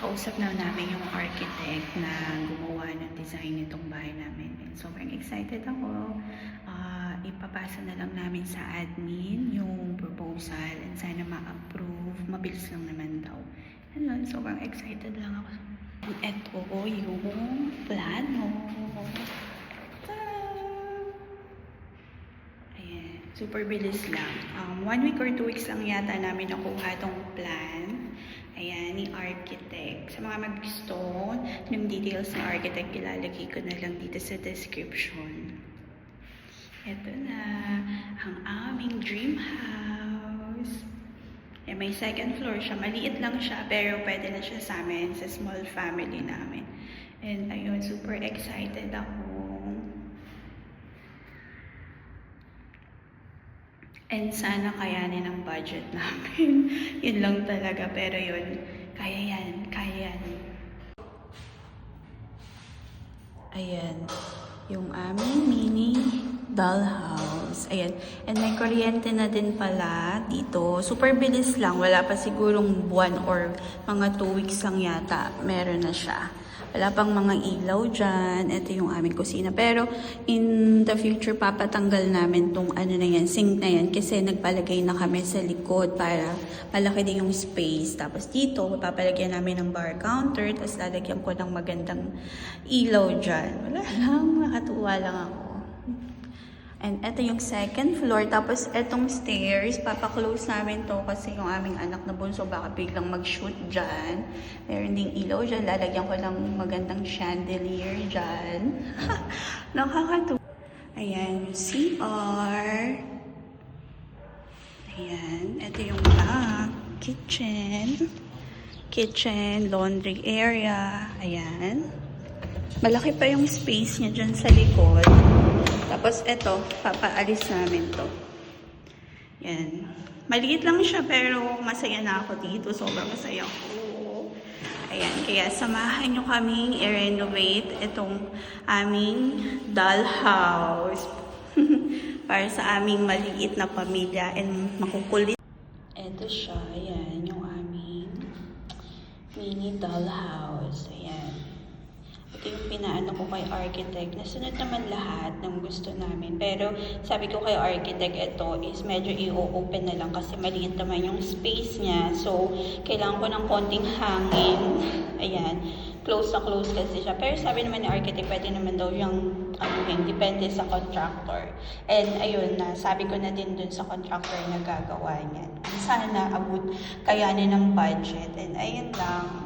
nakausap na namin yung architect na gumawa ng design nitong bahay namin. And sobrang excited ako. Ipapasa na lang namin sa admin yung proposal and sana ma-approve. Mabilis lang naman daw. Ano, sobrang excited lang ako. Ito yung plano. Ayan, super bilis lang. 1 week or 2 weeks lang yata namin nakuha tong plan. Ayan, ni architect. Sa mga mag-gusto ng details ng architect, ilalagay ko na lang dito sa description. Ito na, ang aming dream house. May second floor siya. Maliit lang siya, pero pwede na siya sa amin, sa small family namin. And ayun, super excited ako. And sana kayanin ang budget namin. Yun lang talaga. Pero yun, kaya yan. Kaya yan. Ayan. Yung aming mini dollhouse. Ayan. And may kuryente na din pala dito. Super bilis lang. Wala pa sigurong buwan or mga 2 weeks lang yata. Meron na siya. Wala pang mga ilaw dyan. Ito yung aming kusina. Pero in the future, papatanggal namin tong ano na yan, sink na yan. Kasi nagpalagay na kami sa likod para malaki din yung space. Tapos dito, papalagyan namin ng bar counter. Tapos lalagyan ko ng magandang ilaw dyan. Wala lang. Nakatuwa lang ako. And ito yung second floor. Tapos etong stairs, papaklose namin to kasi yung aming anak na bunso baka biglang mag-shoot dyan. Meron ding ilaw dyan. Lalagyan ko ng magandang chandelier dyan. Nakakatuwa. Ayan, yung CR. Ayan, ito yung back. Kitchen, laundry area. Ayan. Malaki pa yung space niya dyan sa likod. Tapos ito, papaalis namin to. Yan. Maliit lang siya pero masaya na ako dito. Sobrang masaya ako. Ayan. Kaya samahan nyo kaming i-renovate itong aming dollhouse. Para sa aming maliit na pamilya and makukulit. Ito siya. Ayan. Yung aming mini dollhouse. Ayan. Ito yung pinaano ko kay architect. Nasunod naman lahat ng gusto namin. Pero sabi ko kay architect, ito is medyo i-open na lang kasi maliit naman yung space niya. So, kailangan ko ng konting hangin. Ayan. Close na close kasi siya. Pero sabi naman ni architect, pwede naman daw yung depende sa contractor. And ayun na, sabi ko na din dun sa contractor na gagawa niyan. Sana abot kayanin ng budget. And ayun lang.